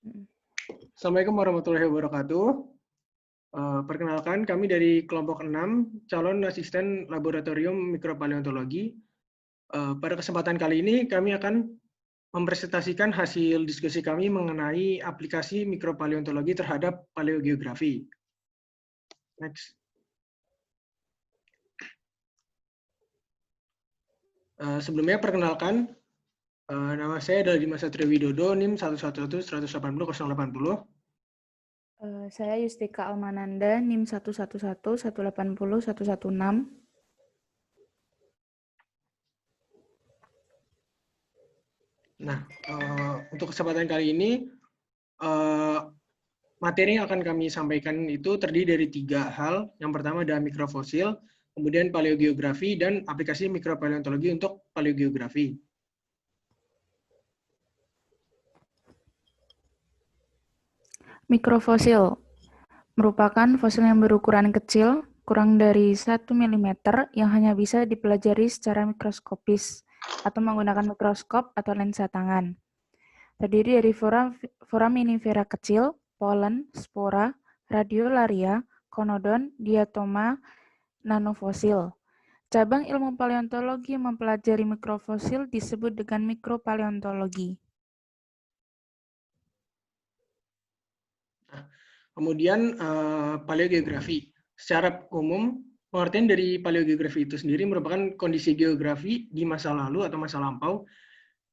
Assalamualaikum warahmatullahi wabarakatuh. Perkenalkan, kami dari kelompok 6, calon asisten laboratorium mikropaleontologi. Pada kesempatan kali ini, kami akan mempresentasikan hasil diskusi kami mengenai aplikasi mikropaleontologi terhadap paleogeografi. Next. Sebelumnya, perkenalkan, nama saya adalah Dimas Satrio Widodo, NIM 111-180-080. Saya Yustika Almananda, NIM 111-180-116. Nah, untuk kesempatan kali ini, materi yang akan kami sampaikan itu terdiri dari 3 hal. Yang pertama adalah mikrofosil, kemudian paleogeografi, dan aplikasi mikropaleontologi untuk paleogeografi. Mikrofosil merupakan fosil yang berukuran kecil, kurang dari 1 mm, yang hanya bisa dipelajari secara mikroskopis atau menggunakan mikroskop atau lensa tangan. Terdiri dari foraminifera kecil, polen, spora, radiolaria, konodon, diatoma, nanofosil. Cabang ilmu paleontologi yang mempelajari mikrofosil disebut dengan mikropaleontologi. Kemudian paleogeografi. Secara umum, pengertian dari paleogeografi itu sendiri merupakan kondisi geografi di masa lalu atau masa lampau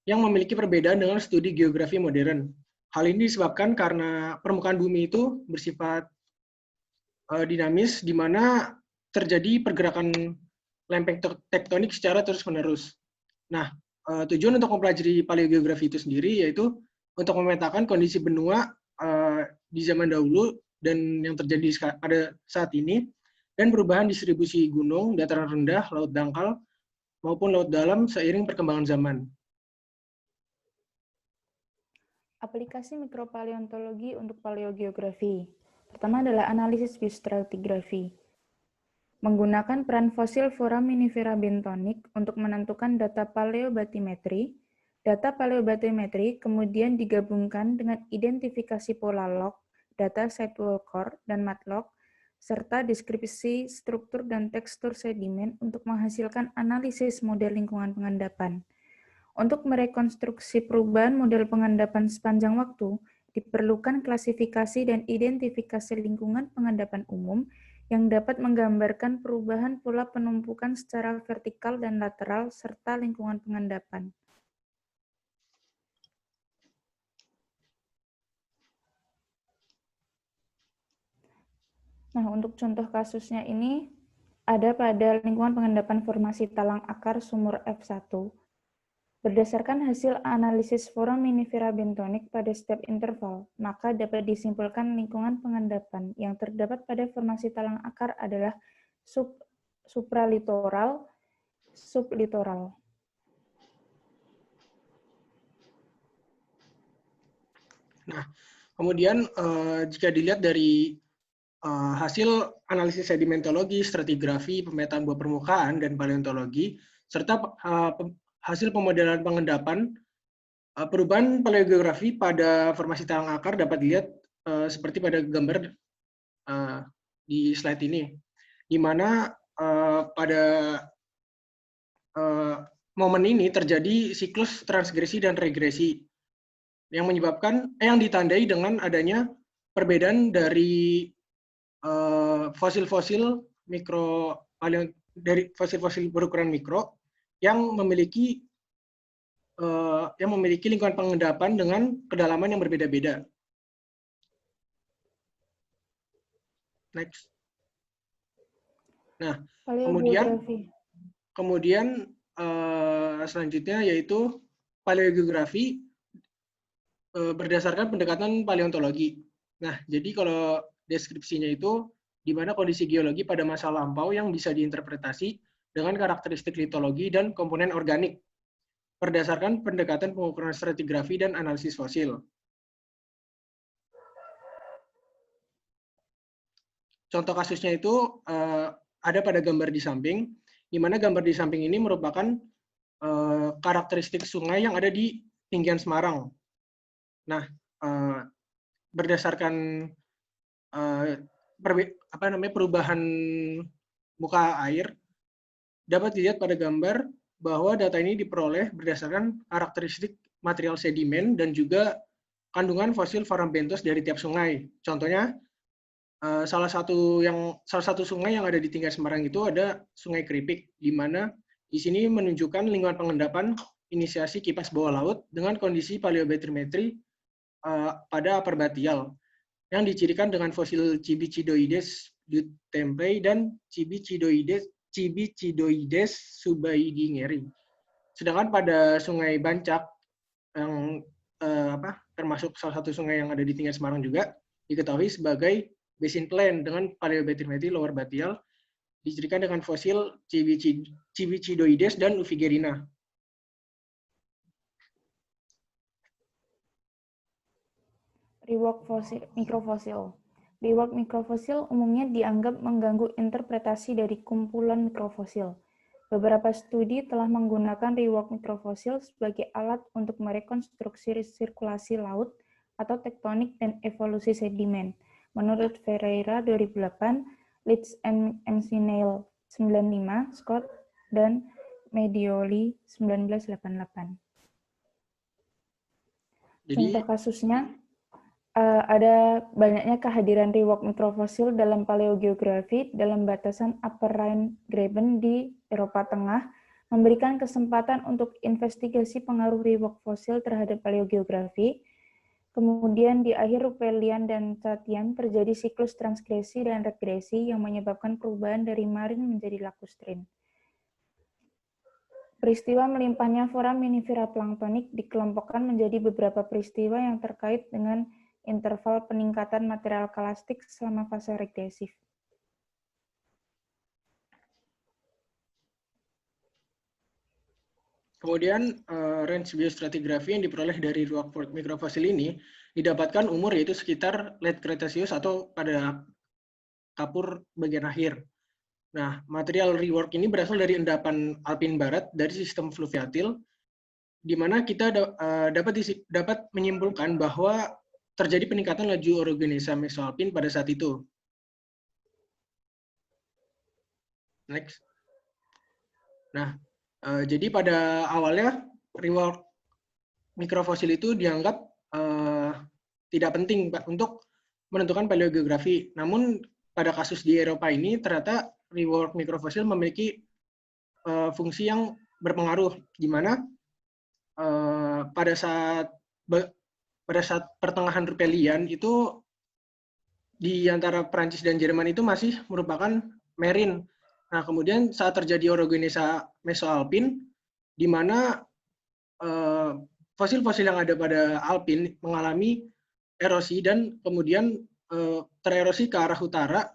yang memiliki perbedaan dengan studi geografi modern. Hal ini disebabkan karena permukaan bumi itu bersifat dinamis, di mana terjadi pergerakan lempeng tektonik secara terus-menerus. Nah, tujuan untuk mempelajari paleogeografi itu sendiri yaitu untuk memetakan kondisi benua di zaman dahulu dan yang terjadi pada saat ini, dan perubahan distribusi gunung, dataran rendah, laut dangkal, maupun laut dalam seiring perkembangan zaman. Aplikasi mikropaleontologi untuk paleogeografi. Pertama adalah analisis biostratigrafi. Menggunakan peran fosil foraminifera bentonik untuk menentukan data paleobatimetri. Data paleobatimetri kemudian digabungkan dengan identifikasi pola log, data sidewall core, dan matlog, serta deskripsi struktur dan tekstur sedimen untuk menghasilkan analisis model lingkungan pengendapan. Untuk merekonstruksi perubahan model pengendapan sepanjang waktu, diperlukan klasifikasi dan identifikasi lingkungan pengendapan umum yang dapat menggambarkan perubahan pola penumpukan secara vertikal dan lateral serta lingkungan pengendapan. Nah, untuk contoh kasusnya ini ada pada lingkungan pengendapan formasi talang akar sumur F1. Berdasarkan hasil analisis foraminifera bentonik pada step interval, maka dapat disimpulkan lingkungan pengendapan yang terdapat pada formasi talang akar adalah supralitoral, sublitoral. Nah, kemudian jika dilihat dari hasil analisis sedimentologi, stratigrafi, pemetaan buah permukaan, dan paleontologi, serta hasil pemodelan pengendapan, perubahan paleogeografi pada formasi talang akar dapat dilihat seperti pada gambar di slide ini, di mana pada momen ini terjadi siklus transgresi dan regresi yang menyebabkan yang ditandai dengan adanya perbedaan dari fosil-fosil dari fosil-fosil berukuran mikro yang memiliki lingkungan pengendapan dengan kedalaman yang berbeda-beda. Next. Nah, kemudian selanjutnya yaitu paleogeografi berdasarkan pendekatan paleontologi. Nah, jadi kalau deskripsinya itu di mana kondisi geologi pada masa lampau yang bisa diinterpretasi dengan karakteristik litologi dan komponen organik berdasarkan pendekatan pengukuran stratigrafi dan analisis fosil. Contoh kasusnya itu ada pada gambar di samping, di mana gambar di samping ini merupakan karakteristik sungai yang ada di tinggian Semarang. Nah, berdasarkan perubahan muka air, dapat dilihat pada gambar bahwa data ini diperoleh berdasarkan karakteristik material sedimen dan juga kandungan fosil forambentos dari tiap sungai. Contohnya, salah satu sungai yang ada di Tingkat Semarang itu ada Sungai Keripik, di mana di sini menunjukkan lingkungan pengendapan inisiasi kipas bawah laut dengan kondisi paleobarometri pada Aperbatial yang dicirikan dengan fosil Cibichidoides dutempei dan Cibichidoides subaidingeri. Sedangkan pada Sungai Bancak yang termasuk salah satu sungai yang ada di Tingkat Semarang juga diketahui sebagai basin plain dengan paleobarometri lower batial dicirikan dengan fosil Cibichidoides dan Ufigerina. Rework mikrofosil. Rework mikrofosil umumnya dianggap mengganggu interpretasi dari kumpulan mikrofosil. Beberapa studi telah menggunakan rework mikrofosil sebagai alat untuk merekonstruksi sirkulasi laut atau tektonik dan evolusi sedimen. Menurut Ferreira 2008, Leeds and McNeil 95, Scott, dan Medioli 1988. Contoh kasusnya, ada banyaknya kehadiran rework mikrofosil dalam paleogeografi dalam batasan Upper Rhine Graben di Eropa Tengah, memberikan kesempatan untuk investigasi pengaruh rework fosil terhadap paleogeografi. Kemudian di akhir Rupelian dan Tatian terjadi siklus transgresi dan regresi yang menyebabkan perubahan dari marin menjadi lacustrin. Peristiwa melimpahnya foraminifera planktonik dikelompokkan menjadi beberapa peristiwa yang terkait dengan interval peningkatan material kalastik selama fase regresif. Kemudian range biostratigraphy yang diperoleh dari rework mikrofosil ini didapatkan umur yaitu sekitar late Cretaceous atau pada kapur bagian akhir. Nah, material rework ini berasal dari endapan alpin barat dari sistem fluviatil, di mana kita dapat menyimpulkan bahwa terjadi peningkatan laju orogenesa mesoalpin pada saat itu. Next. Nah, jadi pada awalnya rework mikrofosil itu dianggap tidak penting untuk menentukan paleogeografi. Namun pada kasus di Eropa ini ternyata rework mikrofosil memiliki fungsi yang berpengaruh, di mana pada saat pertengahan Rupelian itu di antara Prancis dan Jerman itu masih merupakan marine. Nah, kemudian saat terjadi orogenesa mesoalpin, di mana fosil-fosil yang ada pada alpin mengalami erosi dan kemudian tererosi ke arah utara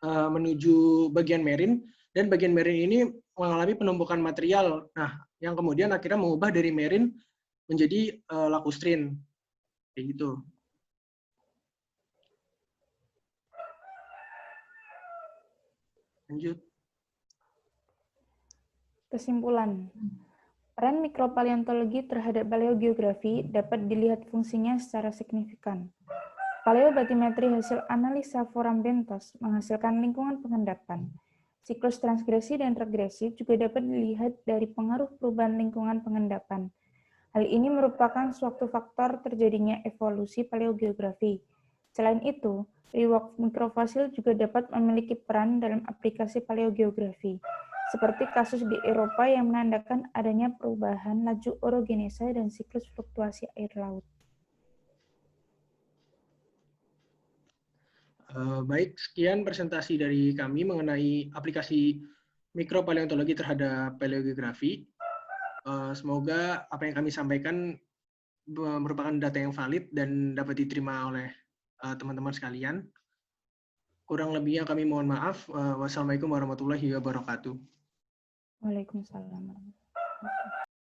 menuju bagian marine, dan bagian marine ini mengalami penumpukan material. Nah, yang kemudian akhirnya mengubah dari marine menjadi lacustrin. Kayak gitu. Lanjut. Kesimpulan. Peran mikropaleontologi terhadap paleogeografi dapat dilihat fungsinya secara signifikan. Paleobatimetri hasil analisa forambentos menghasilkan lingkungan pengendapan. Siklus transgresi dan regresi juga dapat dilihat dari pengaruh perubahan lingkungan pengendapan. Hal ini merupakan suatu faktor terjadinya evolusi paleogeografi. Selain itu, rework mikrofosil juga dapat memiliki peran dalam aplikasi paleogeografi, seperti kasus di Eropa yang menandakan adanya perubahan laju orogenesa dan siklus fluktuasi air laut. Baik, sekian presentasi dari kami mengenai aplikasi mikropaleontologi terhadap paleogeografi. Semoga apa yang kami sampaikan merupakan data yang valid dan dapat diterima oleh teman-teman sekalian. Kurang lebihnya kami mohon maaf. Wassalamualaikum warahmatullahi wabarakatuh. Waalaikumsalam warahmatullahi wabarakatuh.